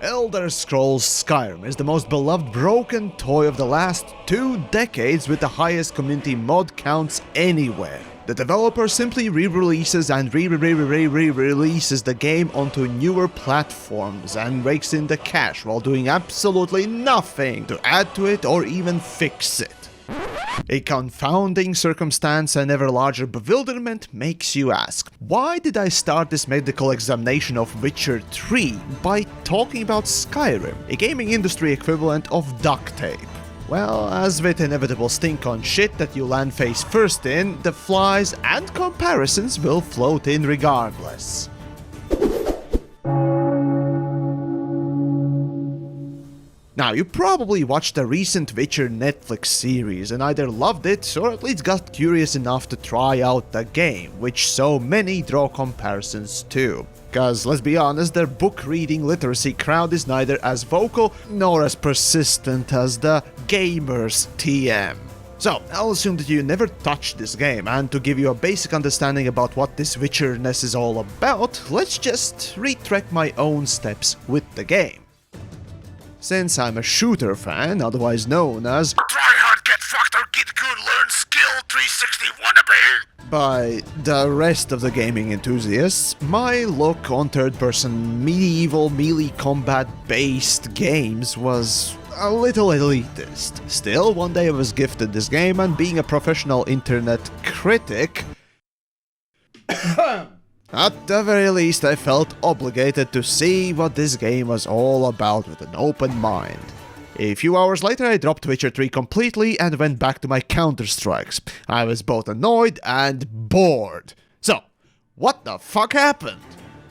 Elder Scrolls Skyrim is the most beloved broken toy of the last 2 decades with the highest community mod counts anywhere. The developer simply re-releases and re-releases the game onto newer platforms and rakes in the cash while doing absolutely nothing to add to it or even fix it. A confounding circumstance and ever larger bewilderment makes you ask, why did I start this medical examination of Witcher 3 by talking about Skyrim, a gaming industry equivalent of duct tape? Well, as with inevitable stink on shit that you land face first in, the flies and comparisons will float in regardless. Now, you probably watched the recent Witcher Netflix series and either loved it or at least got curious enough to try out the game, which so many draw comparisons to. Cause let's be honest, their book reading literacy crowd is neither as vocal nor as persistent as the gamers TM. So, I'll assume that you never touched this game, and to give you a basic understanding about what this Witcherness is all about, let's just retrack my own steps with the game. Since I'm a shooter fan, otherwise known as Try hard, get fucked, or get good, learn skill, 360 wannabe, by the rest of the gaming enthusiasts, my look on third-person medieval melee combat-based games was a little elitist. Still, one day I was gifted this game, and being a professional internet critic, at the very least, I felt obligated to see what this game was all about with an open mind. A few hours later, I dropped Witcher 3 completely and went back to my Counter-Strikes. I was both annoyed and bored. So, what the fuck happened?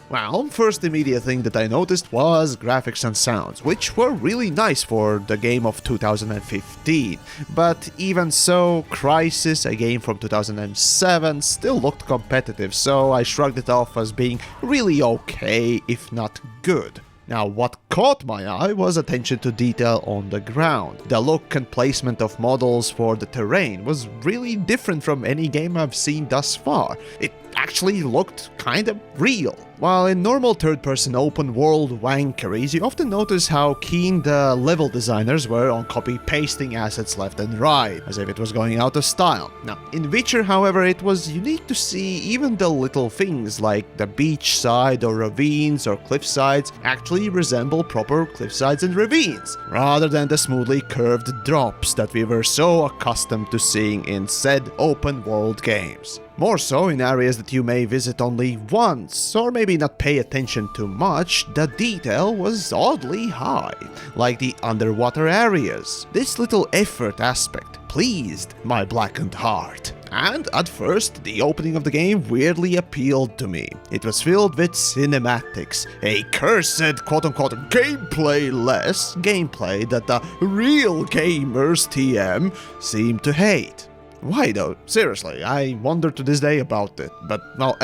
Well, first immediate thing that I noticed was graphics and sounds, which were really nice for the game of 2015. But even so, Crysis, a game from 2007, still looked competitive, so I shrugged it off as being really okay, if not good. Now, what caught my eye was attention to detail on the ground. The look and placement of models for the terrain was really different from any game I've seen thus far. It actually looked kinda real. While in normal third-person open-world wankeries, you often notice how keen the level designers were on copy-pasting assets left and right, as if it was going out of style. Now, in Witcher, however, it was unique to see even the little things like the beachside or ravines or cliffsides actually resemble proper cliffsides and ravines, rather than the smoothly curved drops that we were so accustomed to seeing in said open-world games. More so in areas that you may visit only once, or maybe not pay attention to much, the detail was oddly high, like the underwater areas. This little effort aspect pleased my blackened heart. And at first, the opening of the game weirdly appealed to me. It was filled with cinematics, a cursed quote-unquote gameplay-less gameplay that the real gamers TM seem to hate. Why though? Seriously, I wonder to this day about it, but well,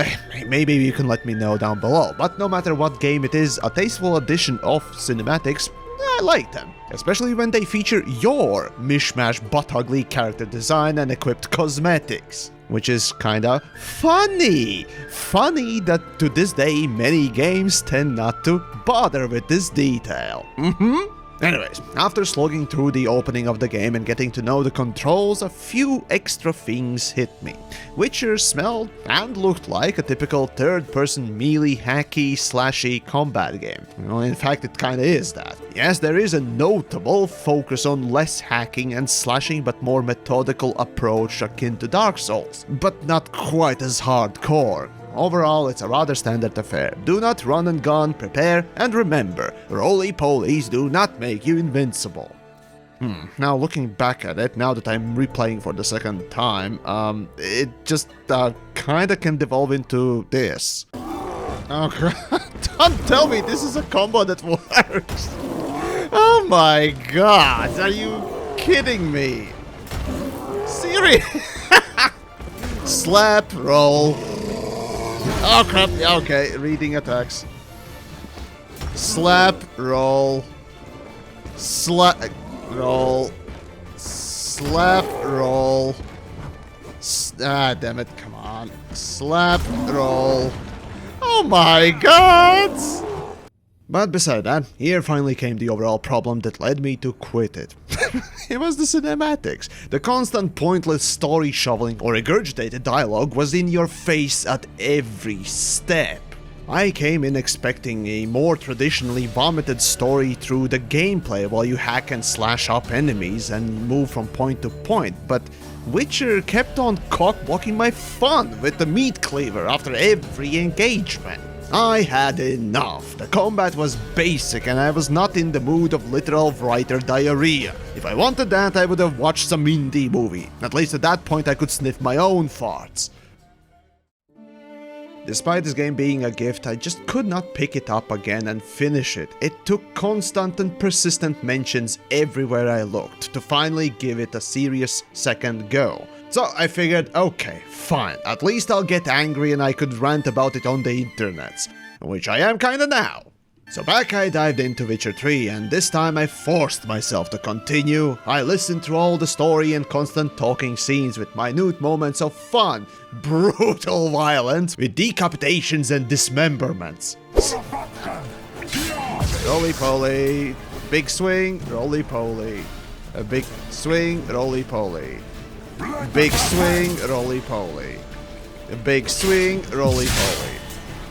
maybe you can let me know down below. But no matter what game it is, a tasteful addition of cinematics, I like them. Especially when they feature your mishmash butt-ugly character design and equipped cosmetics. Which is kinda funny. Funny that to this day many games tend not to bother with this detail. Anyways, after slogging through the opening of the game and getting to know the controls, a few extra things hit me. Witcher smelled and looked like a typical third-person melee hacky slashy combat game. Well, in fact, it kinda is that. Yes, there is a notable focus on less hacking and slashing but more methodical approach akin to Dark Souls, but not quite as hardcore. Overall, it's a rather standard affair. Do not run and gun, prepare, and remember, roly-polies do not make you invincible. Now looking back at it, now that I'm replaying for the second time, it just kinda can devolve into this. Oh crap, don't tell me this is a combo that works! Oh my god, are you kidding me? Serious? Slap, roll. Oh crap, okay, reading attacks. Slap, roll. Slap, roll. Slap, roll. Damn it, come on. Slap, roll. Oh my god! But beside that, here finally came the overall problem that led me to quit it. It was the cinematics. The constant pointless story shoveling or regurgitated dialogue was in your face at every step. I came in expecting a more traditionally vomited story through the gameplay while you hack and slash up enemies and move from point to point, but Witcher kept on cock-blocking my fun with the meat cleaver after every engagement. I had enough. The combat was basic and I was not in the mood of literal writer diarrhea. If I wanted that, I would have watched some indie movie. At least at that point I could sniff my own farts. Despite this game being a gift, I just could not pick it up again and finish it. It took constant and persistent mentions everywhere I looked to finally give it a serious second go. So I figured, okay, fine, at least I'll get angry and I could rant about it on the internets, which I am kinda now. So back I dived into Witcher 3, and this time I forced myself to continue. I listened through all the story and constant talking scenes with minute moments of fun, brutal violence, with decapitations and dismemberments. Roly-poly, big swing, roly-poly, a big swing, roly-poly, big swing, roly-poly, a big swing, roly-poly,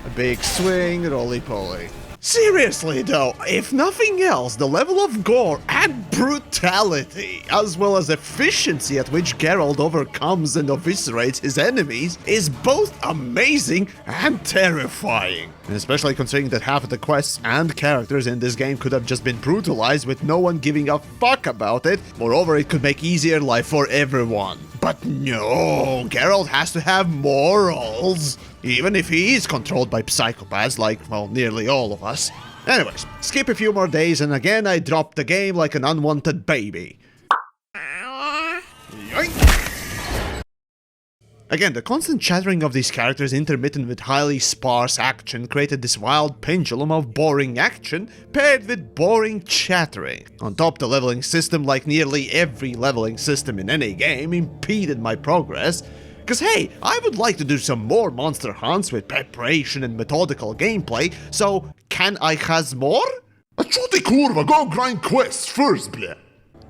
a big swing, roly-poly. Seriously though, if nothing else, the level of gore and brutality, as well as efficiency at which Geralt overcomes and eviscerates his enemies, is both amazing and terrifying. And especially considering that half of the quests and characters in this game could have just been brutalized with no one giving a fuck about it. Moreover, it could make easier life for everyone. But no, Geralt has to have morals. Even if he is controlled by psychopaths like, well, nearly all of us. Anyways, skip a few more days and again I dropped the game like an unwanted baby. Yoink! Again, the constant chattering of these characters intermittent with highly sparse action created this wild pendulum of boring action paired with boring chattering. On top, the leveling system, like nearly every leveling system in any game, impeded my progress. Cause hey, I would like to do some more monster hunts with preparation and methodical gameplay, so can I has more? A chuti kurva, go grind quests first, bleh.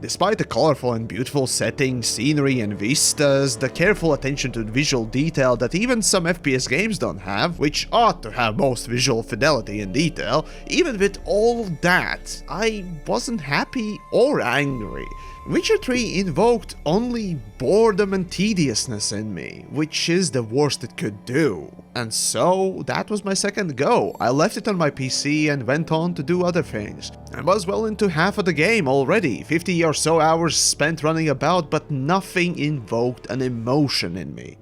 Despite the colorful and beautiful settings, scenery and vistas, the careful attention to visual detail that even some FPS games don't have, which ought to have most visual fidelity and detail, even with all that, I wasn't happy or angry. Witcher 3 invoked only boredom and tediousness in me, which is the worst it could do. And so, that was my second go. I left it on my PC and went on to do other things. I was well into half of the game already, 50 or so hours spent running about, but nothing invoked an emotion in me.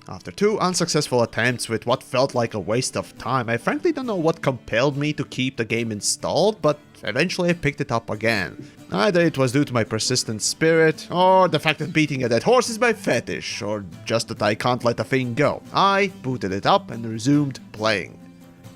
After 2 unsuccessful attempts with what felt like a waste of time, I frankly don't know what compelled me to keep the game installed, but eventually I picked it up again. Either it was due to my persistent spirit, or the fact that beating a dead horse is my fetish, or just that I can't let a thing go. I booted it up and resumed playing.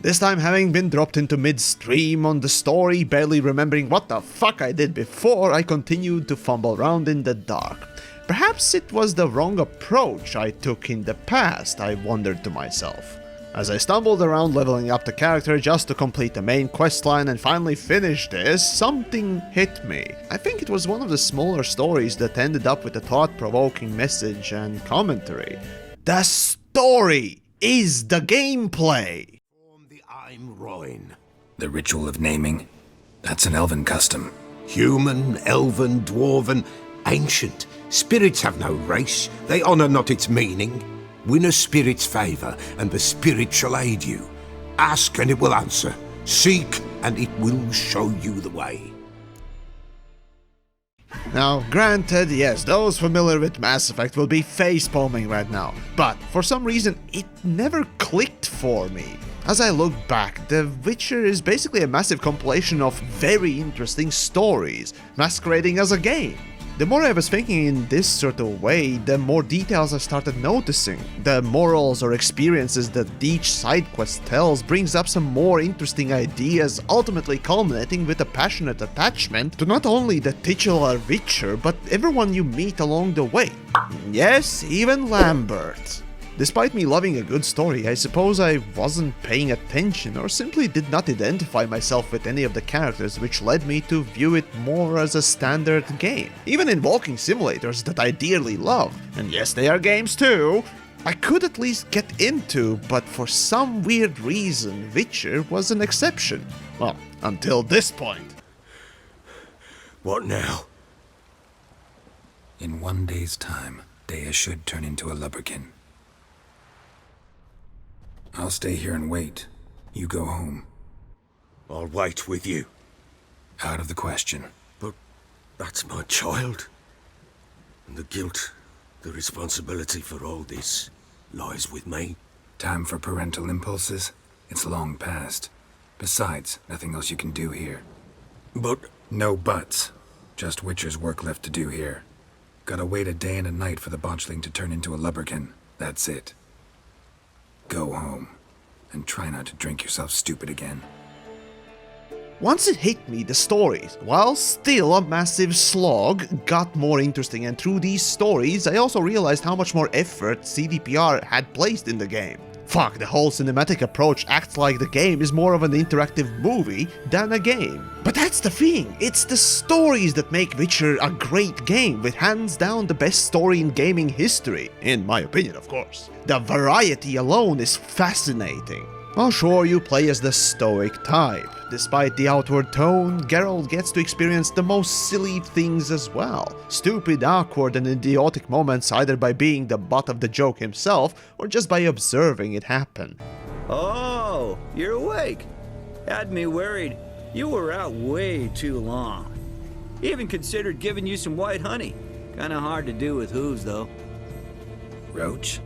This time, having been dropped into mid-stream on the story, barely remembering what the fuck I did before, I continued to fumble around in the dark. Perhaps it was the wrong approach I took in the past, I wondered to myself. As I stumbled around leveling up the character just to complete the main questline and finally finish this, something hit me. I think it was one of the smaller stories that ended up with a thought-provoking message and commentary. The story is the gameplay! I'm Roin. The ritual of naming? That's an elven custom. Human, elven, dwarven, ancient. Spirits have no race. They honour not its meaning. Win a spirit's favour, and the spirit shall aid you. Ask, and it will answer. Seek, and it will show you the way. Now, granted, yes, those familiar with Mass Effect will be facepalming right now, but for some reason, it never clicked for me. As I look back, The Witcher is basically a massive compilation of very interesting stories, masquerading as a game. The more I was thinking in this sort of way, the more details I started noticing. The morals or experiences that each side quest tells brings up some more interesting ideas, ultimately culminating with a passionate attachment to not only the titular Witcher, but everyone you meet along the way. Yes, even Lambert. Despite me loving a good story, I suppose I wasn't paying attention or simply did not identify myself with any of the characters, which led me to view it more as a standard game. Even in walking simulators that I dearly love, and yes, they are games too, I could at least get into, but for some weird reason, Witcher was an exception. Well, until this point. What now? In 1 day's time, Dea should turn into a lubberkin. I'll stay here and wait. You go home. I'll wait with you. Out of the question. But that's my child. And the guilt, the responsibility for all this lies with me. Time for parental impulses? It's long past. Besides, nothing else you can do here. But No buts. Just Witcher's work left to do here. Gotta wait a day and a night for the botchling to turn into a lubberkin. That's it. Go home. And try not to drink yourself stupid again. Once it hit me, the stories, while still a massive slog, got more interesting, and through these stories I also realized how much more effort CDPR had placed in the game. Fuck, the whole cinematic approach acts like the game is more of an interactive movie than a game. But that's the thing, it's the stories that make Witcher a great game, with hands down the best story in gaming history, in my opinion of course. The variety alone is fascinating. Well, sure, you play as the stoic type. Despite the outward tone, Geralt gets to experience the most silly things as well. Stupid, awkward and idiotic moments, either by being the butt of the joke himself or just by observing it happen. Oh, you're awake. Had me worried. You were out way too long. Even considered giving you some white honey. Kinda hard to do with hooves, though. Roach?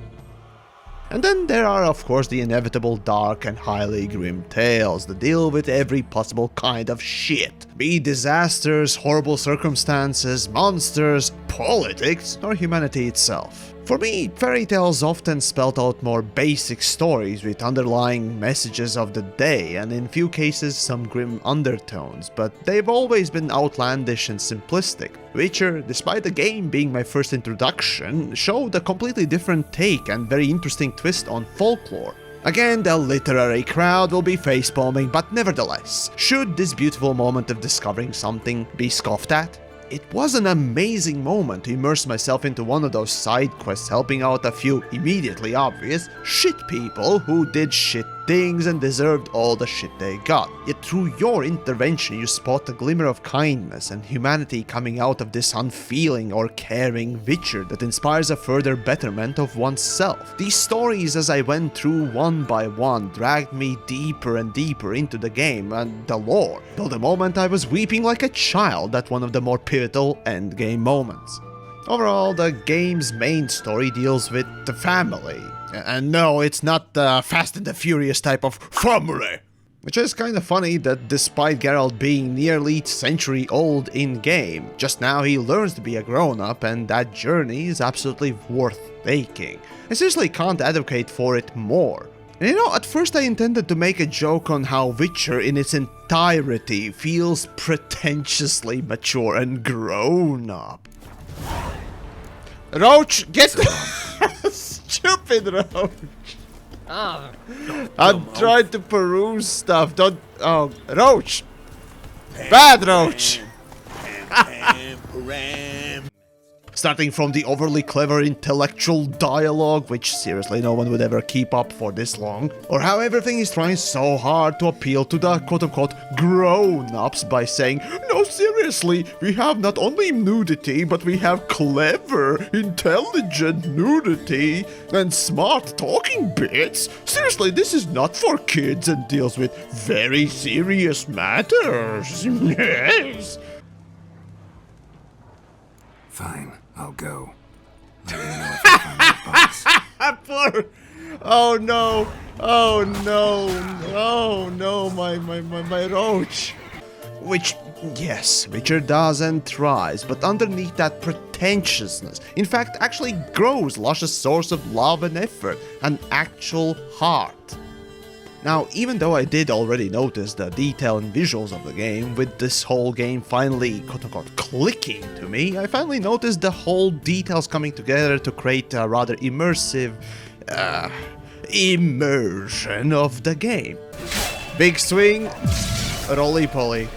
And then there are of course the inevitable dark and highly grim tales that deal with every possible kind of shit. Be it disasters, horrible circumstances, monsters, politics, or humanity itself. For me, fairy tales often spelled out more basic stories with underlying messages of the day, and in few cases some grim undertones, but they've always been outlandish and simplistic. Witcher, despite the game being my first introduction, showed a completely different take and very interesting twist on folklore. Again, the literary crowd will be facepalming, but nevertheless, should this beautiful moment of discovering something be scoffed at? It was an amazing moment to immerse myself into one of those side quests, helping out a few immediately obvious shit people who did shit things and deserved all the shit they got. Yet through your intervention you spot a glimmer of kindness and humanity coming out of this unfeeling or caring Witcher that inspires a further betterment of oneself. These stories, as I went through one by one, dragged me deeper and deeper into the game and the lore, till the moment I was weeping like a child at one of the more pivotal endgame moments. Overall, the game's main story deals with the family. And no, it's not the Fast and the Furious type of family. Which is kinda funny that despite Geralt being nearly century old in-game, just now he learns to be a grown-up, and that journey is absolutely worth taking. I seriously can't advocate for it more. And you know, at first I intended to make a joke on how Witcher in its entirety feels pretentiously mature and grown up. Roach, get stupid Roach. I'm trying to peruse stuff. Don't. Oh, Roach. Bad Roach. Starting from the overly clever intellectual dialogue, which seriously no one would ever keep up for this long, or how everything is trying so hard to appeal to the quote-unquote grown-ups by saying, no seriously, we have not only nudity, but we have clever, intelligent nudity, and smart talking bits. Seriously, this is not for kids and deals with very serious matters. Yes. Fine, I'll go. Let me know if I find that box. Poor. Oh no. Oh no. Oh no, my Roach. Which, yes, Witcher does and tries, but underneath that pretentiousness, in fact, actually grows luscious source of love and effort, an actual heart. Now, even though I did already notice the detail and visuals of the game, with this whole game finally quote-unquote clicking to me, I finally noticed the whole details coming together to create a rather immersive, immersion of the game. Big swing, roly-poly.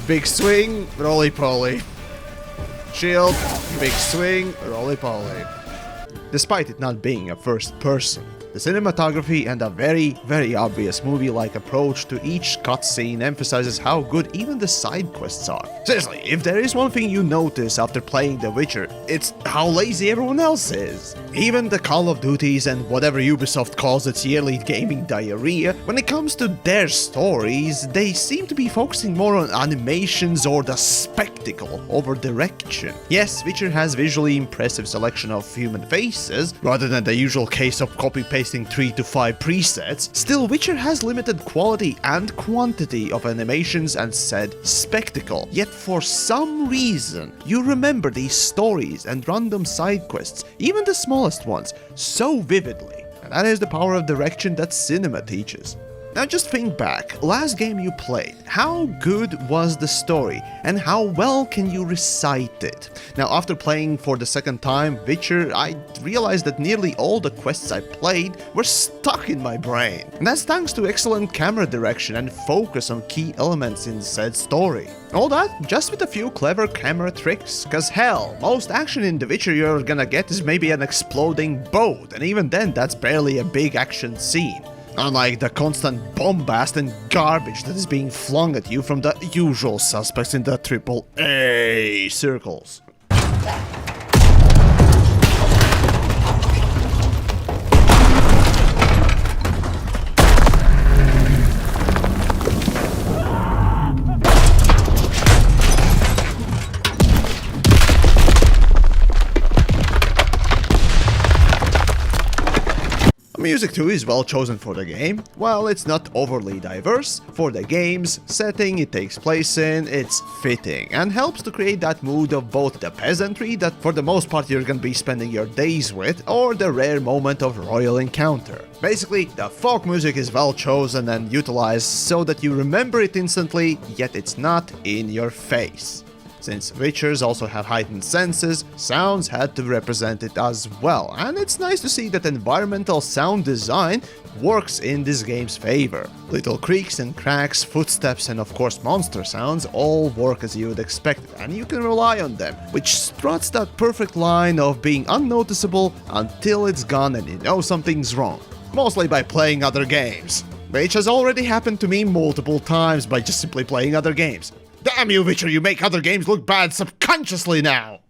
Big swing, roly-poly. Shield, big swing, roly-poly. Despite it not being a first person, the cinematography and a very obvious movie-like approach to each cutscene emphasizes how good even the side quests are. Seriously, if there is one thing you notice after playing The Witcher, it's how lazy everyone else is. Even the Call of Duties and whatever Ubisoft calls its yearly gaming diarrhea, when it comes to their stories, they seem to be focusing more on animations or the spectacle over direction. Yes, Witcher has visually impressive selection of human faces, rather than the usual case of copy-pasting 3 to 5 presets, still Witcher has limited quality and quantity of animations and said spectacle. Yet for some reason, you remember these stories and random side quests, even the smallest ones, so vividly. And that is the power of direction that cinema teaches. Now just think back, last game you played, how good was the story and how well can you recite it? Now after playing for the second time Witcher, I realized that nearly all the quests I played were stuck in my brain. And that's thanks to excellent camera direction and focus on key elements in said story. All that just with a few clever camera tricks, cause hell, most action in The Witcher you're gonna get is maybe an exploding boat, and even then that's barely a big action scene. Unlike the constant bombast and garbage that is being flung at you from the usual suspects in the AAA circles. Music too is well chosen for the game. While it's not overly diverse, for the game's setting it takes place in, it's fitting and helps to create that mood of both the peasantry that for the most part you're gonna be spending your days with, or the rare moment of royal encounter. Basically, the folk music is well chosen and utilized so that you remember it instantly, yet it's not in your face. Since Witchers also have heightened senses, sounds had to represent it as well, and it's nice to see that environmental sound design works in this game's favor. Little creaks and cracks, footsteps and of course monster sounds all work as you would expect, and you can rely on them, which struts that perfect line of being unnoticeable until it's gone and you know something's wrong, mostly by playing other games. Which has already happened to me multiple times by just simply playing other games. Damn you, Witcher, you make other games look bad subconsciously now!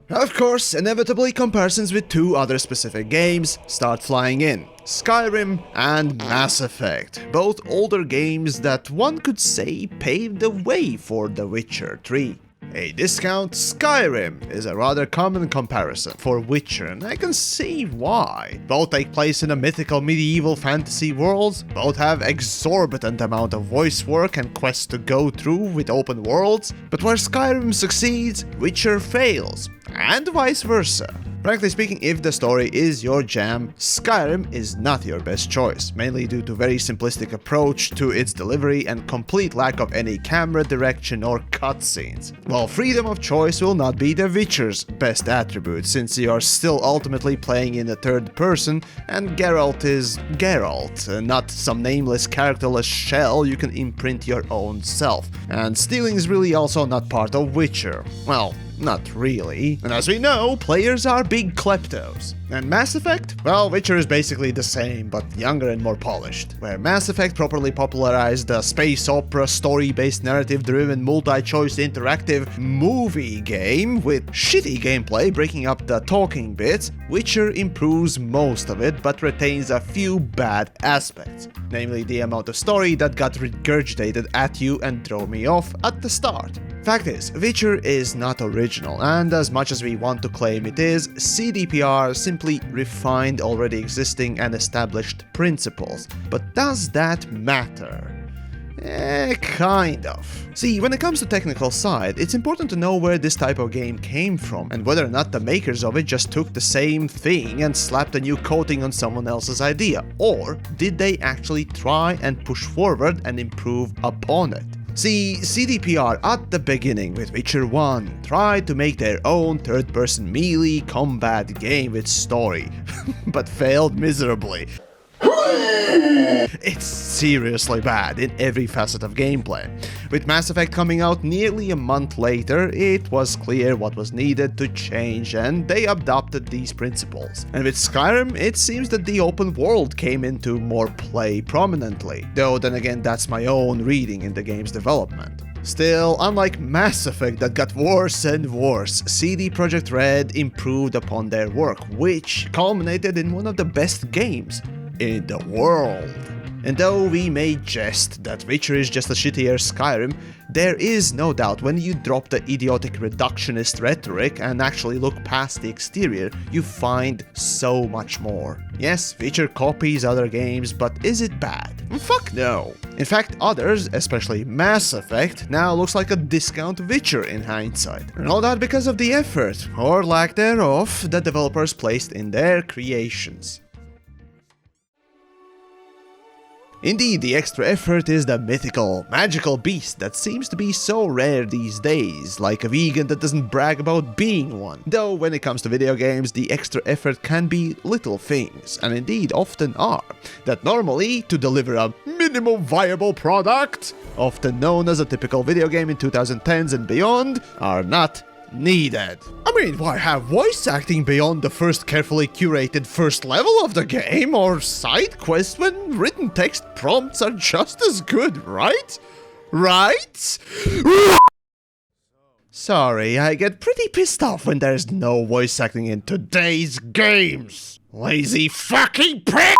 Of course, inevitably comparisons with two other specific games start flying in. Skyrim and Mass Effect, both older games that one could say paved the way for The Witcher 3. A discount Skyrim is a rather common comparison for Witcher, and I can see why. Both take place in a mythical medieval fantasy worlds, both have exorbitant amount of voice work and quests to go through with open worlds, but where Skyrim succeeds, Witcher fails, and vice versa. Frankly speaking, if the story is your jam, Skyrim is not your best choice, mainly due to very simplistic approach to its delivery and complete lack of any camera direction or cutscenes. While freedom of choice will not be The Witcher's best attribute, since you are still ultimately playing in the third person, and Geralt is Geralt, not some nameless characterless shell you can imprint your own self. And stealing is really also not part of Witcher. Well, not really. And as we know, players are big kleptos. And Mass Effect? Well, Witcher is basically the same, but younger and more polished. Where Mass Effect properly popularized the space opera, story-based, narrative-driven, multi-choice interactive movie game with shitty gameplay breaking up the talking bits, Witcher improves most of it, but retains a few bad aspects. Namely, the amount of story that got regurgitated at you and drove me off at the start. Fact is, Witcher is not original, and as much as we want to claim it is, CDPR simply refined already existing and established principles. But does that matter? Kind of. See, when it comes to technical side, it's important to know where this type of game came from, and whether or not the makers of it just took the same thing and slapped a new coating on someone else's idea, or did they actually try and push forward and improve upon it? See, CDPR at the beginning with Witcher 1 tried to make their own third-person melee combat game with story, but failed miserably. It's seriously bad in every facet of gameplay. With Mass Effect coming out nearly a month later, it was clear what was needed to change, and they adopted these principles. And with Skyrim, it seems that the open world came into more play prominently, though then again that's my own reading in the game's development. Still, unlike Mass Effect that got worse and worse, CD Projekt Red improved upon their work, which culminated in one of the best games in the world. And though we may jest that Witcher is just a shittier Skyrim, there is no doubt when you drop the idiotic reductionist rhetoric and actually look past the exterior, you find so much more. Yes, Witcher copies other games, but is it bad? Fuck no. In fact, others, especially Mass Effect, now looks like a discount Witcher in hindsight. And all that because of the effort, or lack thereof, that developers placed in their creations. Indeed, the extra effort is the mythical, magical beast that seems to be so rare these days, like a vegan that doesn't brag about being one. Though when it comes to video games, the extra effort can be little things, and indeed often are, that normally, to deliver a minimum viable product, often known as a typical video game in 2010s and beyond, are not needed. I mean, why have voice acting beyond the first carefully curated first level of the game, or side quests when written text prompts are just as good, right? Right? Sorry, I get pretty pissed off when there's no voice acting in today's games. Lazy fucking prick!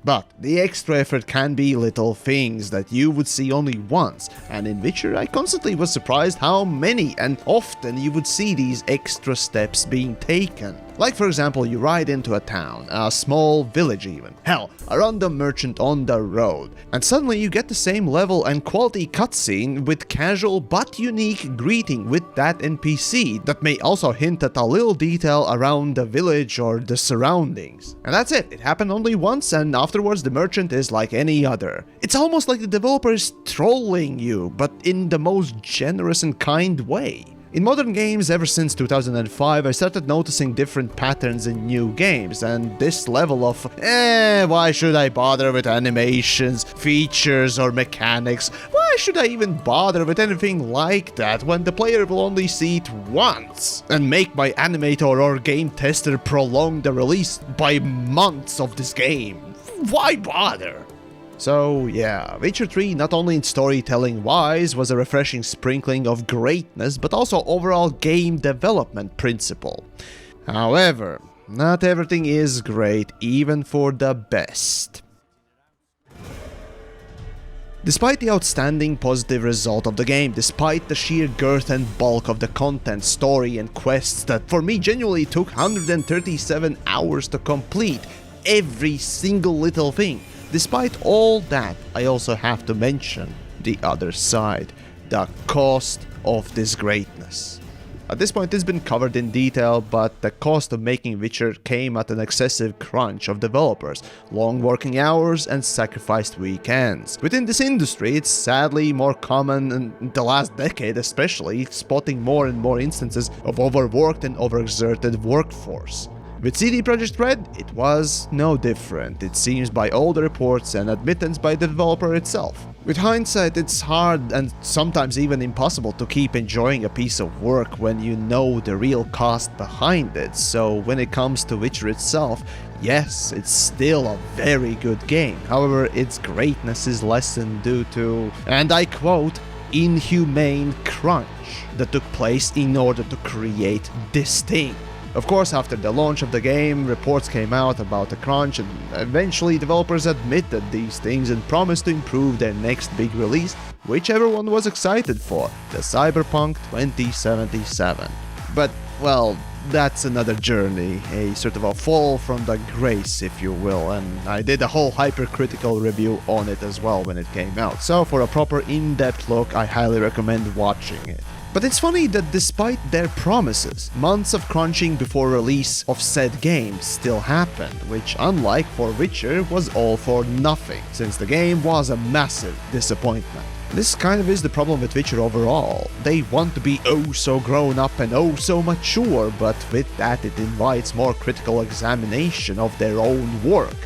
But the extra effort can be little things that you would see only once, and in Witcher I constantly was surprised how many and often you would see these extra steps being taken. Like for example, you ride into a town, a small village even, hell, a random merchant on the road, and suddenly you get the same level and quality cutscene with casual but unique greeting with that NPC that may also hint at a little detail around the village or the surroundings. And that's it happened only once, and afterwards the merchant is like any other. It's almost like the developer is trolling you, but in the most generous and kind way. In modern games, ever since 2005, I started noticing different patterns in new games, and this level of, why should I bother with animations, features, or mechanics? Why should I even bother with anything like that when the player will only see it once? And make my animator or game tester prolong the release by months of this game? Why bother? So yeah, Witcher 3 not only in storytelling wise was a refreshing sprinkling of greatness, but also overall game development principle. However, not everything is great, even for the best. Despite the outstanding positive result of the game, despite the sheer girth and bulk of the content, story and quests that for me genuinely took 137 hours to complete, every single little thing. Despite all that, I also have to mention the other side, the cost of this greatness. At this point it's been covered in detail, but the cost of making Witcher came at an excessive crunch of developers, long working hours and sacrificed weekends. Within this industry, it's sadly more common in the last decade especially, spotting more and more instances of overworked and overexerted workforce. With CD Projekt Red, it was no different, it seems, by all the reports and admittance by the developer itself. With hindsight, it's hard and sometimes even impossible to keep enjoying a piece of work when you know the real cost behind it, so when it comes to Witcher itself, yes, it's still a very good game. However, its greatness is lessened due to, and I quote, inhumane crunch that took place in order to create this thing. Of course, after the launch of the game, reports came out about the crunch, and eventually developers admitted these things and promised to improve their next big release, which everyone was excited for, the Cyberpunk 2077. But, well, that's another journey, a sort of a fall from the grace, if you will, and I did a whole hypercritical review on it as well when it came out, so for a proper in-depth look, I highly recommend watching it. But it's funny that despite their promises, months of crunching before release of said game still happened, which unlike for Witcher was all for nothing, since the game was a massive disappointment. This kind of is the problem with Witcher overall. They want to be oh so grown up and oh so mature, but with that it invites more critical examination of their own work.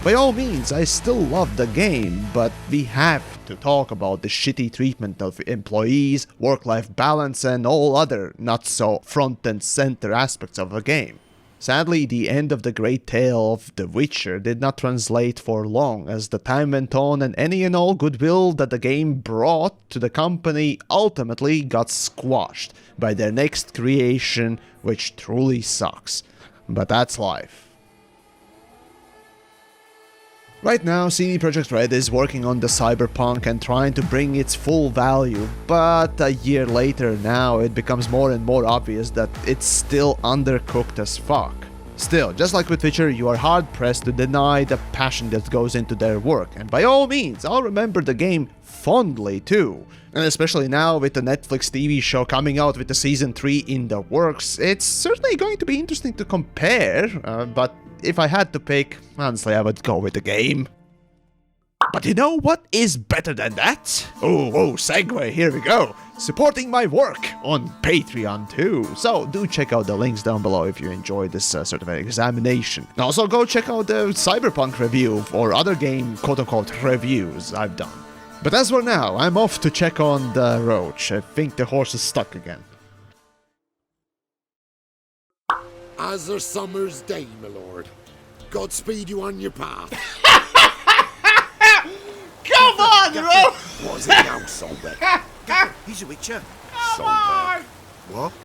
By all means, I still love the game, but we have to talk about the shitty treatment of employees, work-life balance, and all other not so front and center aspects of a game. Sadly, the end of the great tale of The Witcher did not translate for long, as the time went on and any and all goodwill that the game brought to the company ultimately got squashed by their next creation, which truly sucks. But that's life. Right now, CD Projekt Red is working on the Cyberpunk and trying to bring its full value, but a year later now it becomes more and more obvious that it's still undercooked as fuck. Still, just like with Witcher, you are hard-pressed to deny the passion that goes into their work, and by all means, I'll remember the game fondly too. And especially now with the Netflix TV show coming out with the Season 3 in the works, it's certainly going to be interesting to compare, but if I had to pick, honestly, I would go with the game. But you know what is better than that? Oh, segue, here we go. Supporting my work on Patreon too. So do check out the links down below if you enjoyed this sort of an examination. And also go check out the Cyberpunk review or other game quote-unquote reviews I've done. But as for now, I'm off to check on the ROACH. I think the horse is stuck again. As a summer's day, my lord. Godspeed you on your path. Come on, Roach! What's it now, Solberg? He's a Witcher. Solberg. What?